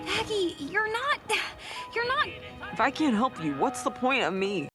Vaggie, you're not... If I can't help you, what's the point of me?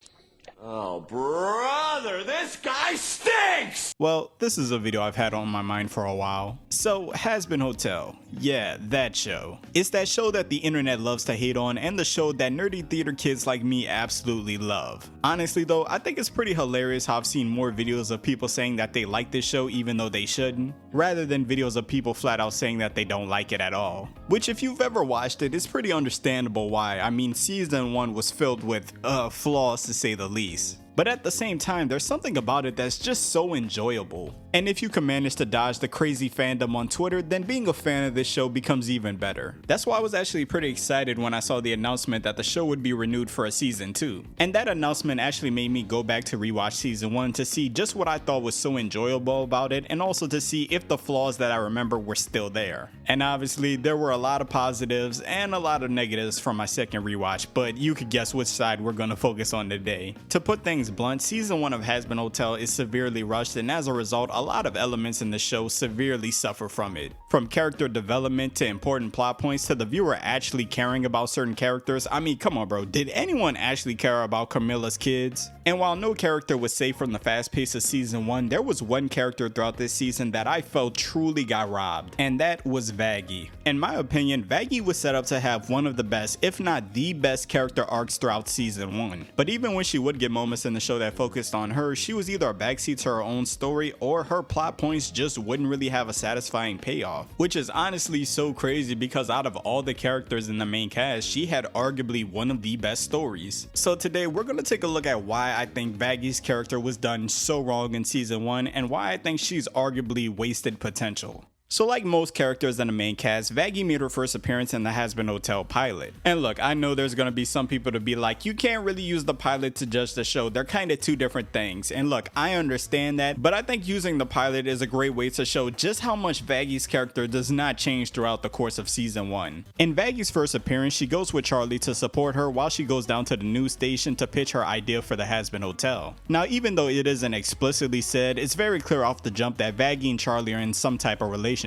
Oh, brother, this guy stinks! Well, this is a video I've had on my mind for a while. So, Hazbin Hotel. Yeah, that show. It's that show that the internet loves to hate on and the show that nerdy theater kids like me absolutely love. Honestly though, I think it's pretty hilarious how I've seen more videos of people saying that they like this show even though they shouldn't, rather than videos of people flat out saying that they don't like it at all. Which if you've ever watched it, it's pretty understandable why. I mean, season 1 was filled with, flaws to say the least. But at the same time, there's something about it that's just so enjoyable. And if you can manage to dodge the crazy fandom on Twitter, then being a fan of this show becomes even better. That's why I was actually pretty excited when I saw the announcement that the show would be renewed for a season 2. And that announcement actually made me go back to rewatch season 1 to see just what I thought was so enjoyable about it, and also to see if the flaws that I remember were still there. And obviously, there were a lot of positives and a lot of negatives from my second rewatch, but you could guess which side we're going to focus on today. To put things blunt, season 1 of Hazbin Hotel is severely rushed, and as a result, a lot of elements in the show severely suffer from it. From character development to important plot points to the viewer actually caring about certain characters. I mean, come on bro, did anyone actually care about Camilla's kids? And while no character was safe from the fast pace of season 1, there was one character throughout this season that I felt truly got robbed, and that was Vaggie. In my opinion, Vaggie was set up to have one of the best, if not the best character arcs throughout season 1. But even when she would get moments in the show that focused on her, she was either a backseat to her own story or her plot points just wouldn't really have a satisfying payoff. Which is honestly so crazy because out of all the characters in the main cast, she had arguably one of the best stories. So today we're going to take a look at why I think Vaggie's character was done so wrong in season 1 and why I think she's arguably wasted potential. So like most characters in the main cast, Vaggie made her first appearance in the Hazbin Hotel pilot. And look, I know there's gonna be some people to be like, you can't really use the pilot to judge the show, they're kinda two different things. And look, I understand that, but I think using the pilot is a great way to show just how much Vaggie's character does not change throughout the course of season 1. In Vaggie's first appearance, she goes with Charlie to support her while she goes down to the news station to pitch her idea for the Hazbin Hotel. Now even though it isn't explicitly said, it's very clear off the jump that Vaggie and Charlie are in some type of relationship.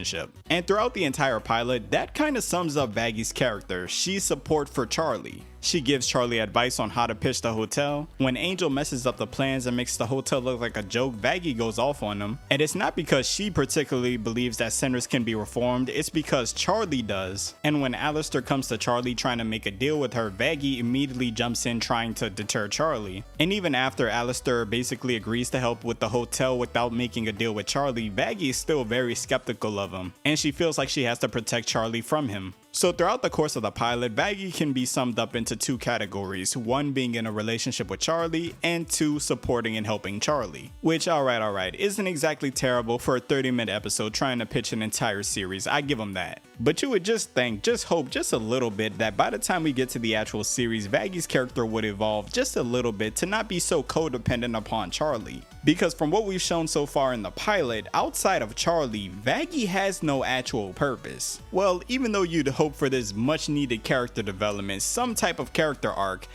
And throughout the entire pilot, that kind of sums up Vaggie's character. She's support for Charlie. She gives Charlie advice on how to pitch the hotel. When Angel messes up the plans and makes the hotel look like a joke, Vaggie goes off on him. And it's not because she particularly believes that centers can be reformed, it's because Charlie does. And when Alistair comes to Charlie trying to make a deal with her, Vaggie immediately jumps in trying to deter Charlie. And even after Alistair basically agrees to help with the hotel without making a deal with Charlie, Vaggie is still very skeptical of him. And she feels like she has to protect Charlie from him. So throughout the course of the pilot, Vaggie can be summed up into two categories, one being in a relationship with Charlie, and two supporting and helping Charlie. Which, alright, isn't exactly terrible for a 30-minute episode trying to pitch an entire series, I give them that. But you would just think, just hope just a little bit that by the time we get to the actual series, Vaggie's character would evolve just a little bit to not be so codependent upon Charlie. Because from what we've shown so far in the pilot, outside of Charlie, Vaggie has no actual purpose. Well, even though you'd hope for this much needed character development, some type of character arc,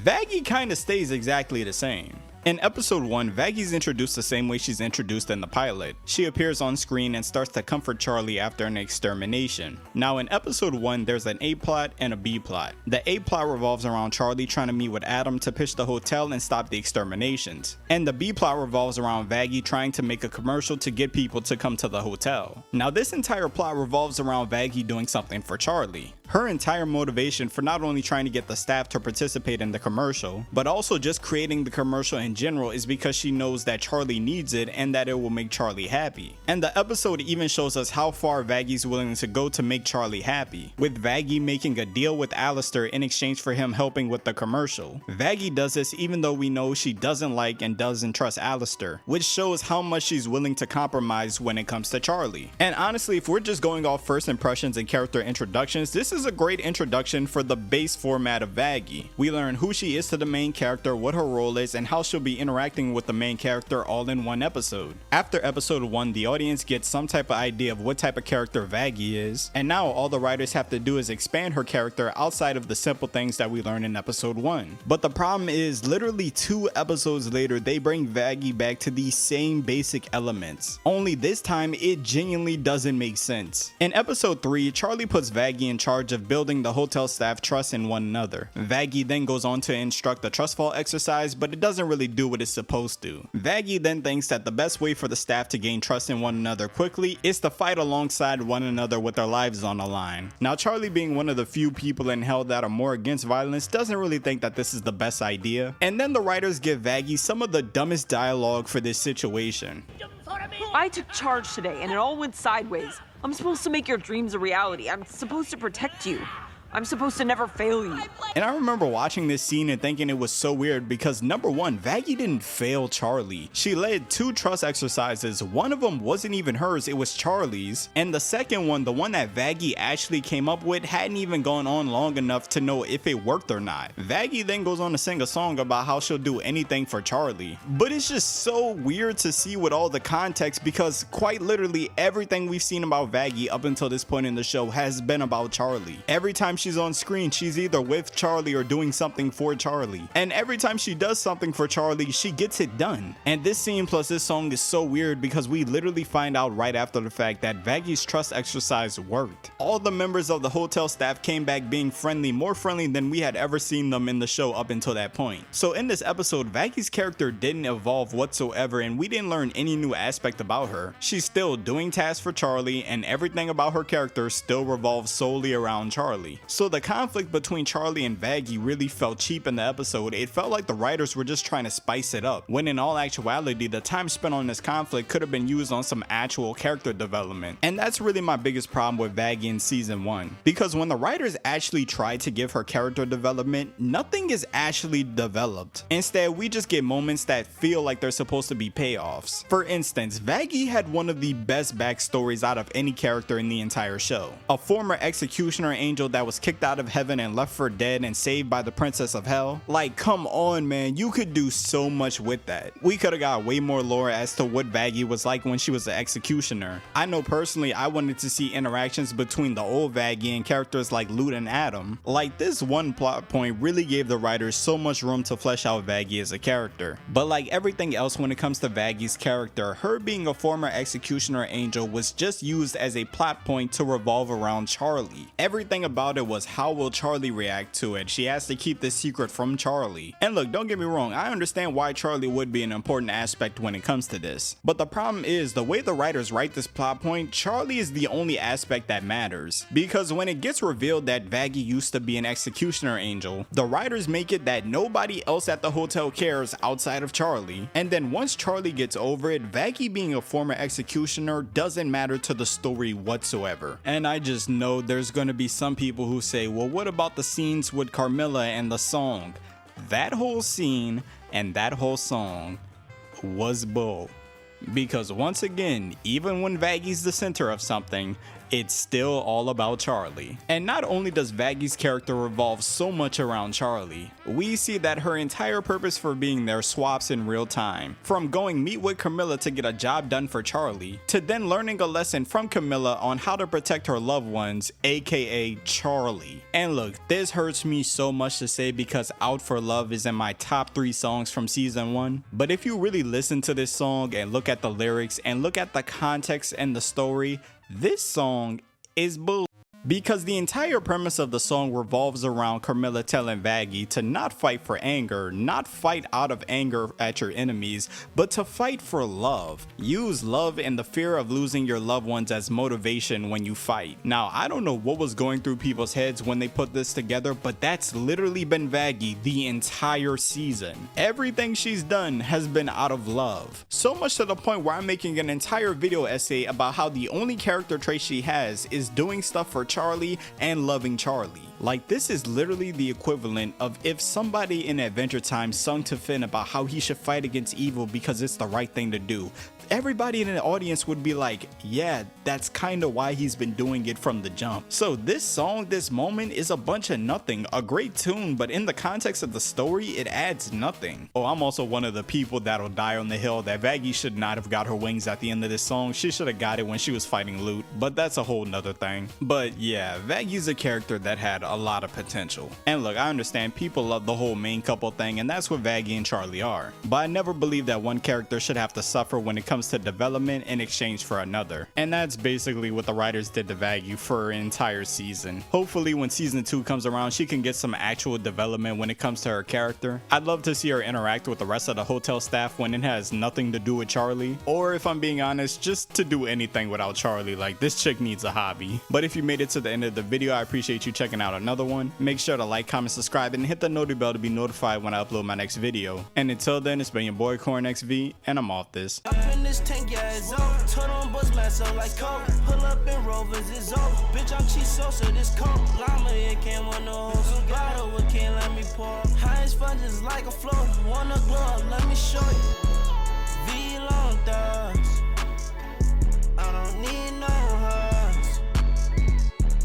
Vaggie kinda stays exactly the same. In episode 1, Vaggie's introduced the same way she's introduced in the pilot. She appears on screen and starts to comfort Charlie after an extermination. Now in episode 1, there's an A plot and a B plot. The A plot revolves around Charlie trying to meet with Adam to pitch the hotel and stop the exterminations. And the B plot revolves around Vaggie trying to make a commercial to get people to come to the hotel. Now this entire plot revolves around Vaggie doing something for Charlie. Her entire motivation for not only trying to get the staff to participate in the commercial, but also just creating the commercial in general is because she knows that Charlie needs it and that it will make Charlie happy. And the episode even shows us how far Vaggie's willing to go to make Charlie happy, with Vaggie making a deal with Alistair in exchange for him helping with the commercial. Vaggie does this even though we know she doesn't like and doesn't trust Alistair, which shows how much she's willing to compromise when it comes to Charlie. And honestly, if we're just going off first impressions and character introductions, this is a great introduction for the base format of Vaggie. We learn who she is to the main character, what her role is, and how she'll be interacting with the main character all in one episode. After episode 1, the audience gets some type of idea of what type of character Vaggie is, and now all the writers have to do is expand her character outside of the simple things that we learn in episode 1. But the problem is, literally 2 episodes later, they bring Vaggie back to these same basic elements. Only this time, it genuinely doesn't make sense. In episode 3, Charlie puts Vaggie in charge charge of building the hotel staff trust in one another. Vaggie then goes on to instruct the trust fall exercise, but it doesn't really do what it's supposed to. Vaggie then thinks that the best way for the staff to gain trust in one another quickly is to fight alongside one another with their lives on the line. Now Charlie, being one of the few people in hell that are more against violence, doesn't really think that this is the best idea, and then the writers give Vaggie some of the dumbest dialogue for this situation. I took charge today and it all went sideways. I'm supposed to make your dreams a reality. I'm supposed to protect you. I'm supposed to never fail you. And I remember watching this scene and thinking it was so weird because number one, Vaggie didn't fail Charlie. She led 2 trust exercises. One of them wasn't even hers, it was Charlie's. And the second one, the one that Vaggie actually came up with, hadn't even gone on long enough to know if it worked or not. Vaggie then goes on to sing a song about how she'll do anything for Charlie. But it's just so weird to see with all the context because quite literally everything we've seen about Vaggie up until this point in the show has been about Charlie. Every time she's on screen, she's either with Charlie or doing something for Charlie. And every time she does something for Charlie, she gets it done. And this scene plus this song is so weird because we literally find out right after the fact that Vaggie's trust exercise worked. All the members of the hotel staff came back being friendly, more friendly than we had ever seen them in the show up until that point. So in this episode, Vaggie's character didn't evolve whatsoever and we didn't learn any new aspect about her. She's still doing tasks for Charlie and everything about her character still revolves solely around Charlie. So the conflict between Charlie and Vaggie really felt cheap in the episode. It felt like the writers were just trying to spice it up, when in all actuality the time spent on this conflict could have been used on some actual character development. And that's really my biggest problem with Vaggie in season 1, because when the writers actually tried to give her character development, nothing is actually developed. Instead, we just get moments that feel like they're supposed to be payoffs. For instance, Vaggie had one of the best backstories out of any character in the entire show. A former executioner angel that was kicked out of heaven and left for dead and saved by the princess of hell. Like, come on man, you could do so much with that. We could have got way more lore as to what Vaggie was like when she was an executioner. I know personally I wanted to see interactions between the old Vaggie and characters like Lute and Adam. Like, this one plot point really gave the writers so much room to flesh out Vaggie as a character. But like everything else when it comes to Vaggie's character, her being a former executioner angel was just used as a plot point to revolve around Charlie. Everything about it was how will Charlie react to it. She has to keep this secret from Charlie. And look, don't get me wrong, I understand why Charlie would be an important aspect when it comes to this. But the problem is, the way the writers write this plot point, Charlie is the only aspect that matters. Because when it gets revealed that Vaggie used to be an executioner angel, the writers make it that nobody else at the hotel cares outside of Charlie. And then once Charlie gets over it, Vaggie being a former executioner doesn't matter to the story whatsoever. And I just know there's gonna be some people who say, well, what about the scenes with Carmilla and the song? That whole scene and that whole song was bull. Because once again, even when Vaggie's the center of something, it's still all about Charlie. And not only does Vaggie's character revolve so much around Charlie, we see that her entire purpose for being there swaps in real time. From going meet with Camilla to get a job done for Charlie, to then learning a lesson from Camilla on how to protect her loved ones, aka Charlie. And look, this hurts me so much to say because Out for Love is in my top 3 songs from season 1. But if you really listen to this song and look at the lyrics and look at the context and the story, this song is bull. Because the entire premise of the song revolves around Carmilla telling Vaggie to not fight for anger, not fight out of anger at your enemies, but to fight for love. Use love and the fear of losing your loved ones as motivation when you fight. Now, I don't know what was going through people's heads when they put this together, but that's literally been Vaggie the entire season. Everything she's done has been out of love. So much to the point where I'm making an entire video essay about how the only character trait she has is doing stuff for Charlie and loving Charlie. Like, this is literally the equivalent of if somebody in Adventure Time sung to Finn about how he should fight against evil because it's the right thing to do. Everybody in the audience would be like, yeah, that's kind of why he's been doing it from the jump. So this song, this moment, is a bunch of nothing. A great tune, but in the context of the story, it adds nothing. Oh, I'm also one of the people that'll die on the hill that Vaggie should not have got her wings at the end of this song. She should have got it when she was fighting Lute, but that's a whole nother thing. But yeah, Vaggie's a character that had a lot of potential. And look, I understand people love the whole main couple thing, and that's what Vaggie and Charlie are. But I never believed that one character should have to suffer when it comes comes to development in exchange for another. And that's basically what the writers did to Vaggie for an entire season. Hopefully when season 2 comes around, she can get some actual development when it comes to her character. I'd love to see her interact with the rest of the hotel staff when it has nothing to do with Charlie, or if I'm being honest, just to do anything without Charlie. Like, this chick needs a hobby. But if you made it to the end of the video, I appreciate you checking out another one. Make sure to like, comment, subscribe, and hit the notification bell to be notified when I upload my next video. And until then, it's been your boy Corn XV, and I'm off this. Up in this tank, yeah, it's over. Turn on bus mask up like coke. Pull up in Rovers, it's over. Bitch, I'm cheese Sosa, this coke. Llama, it can't want no hoes. Got over, can't let me pour. High as fun, just like a float. Wanna glow up, let me show you. V long thug.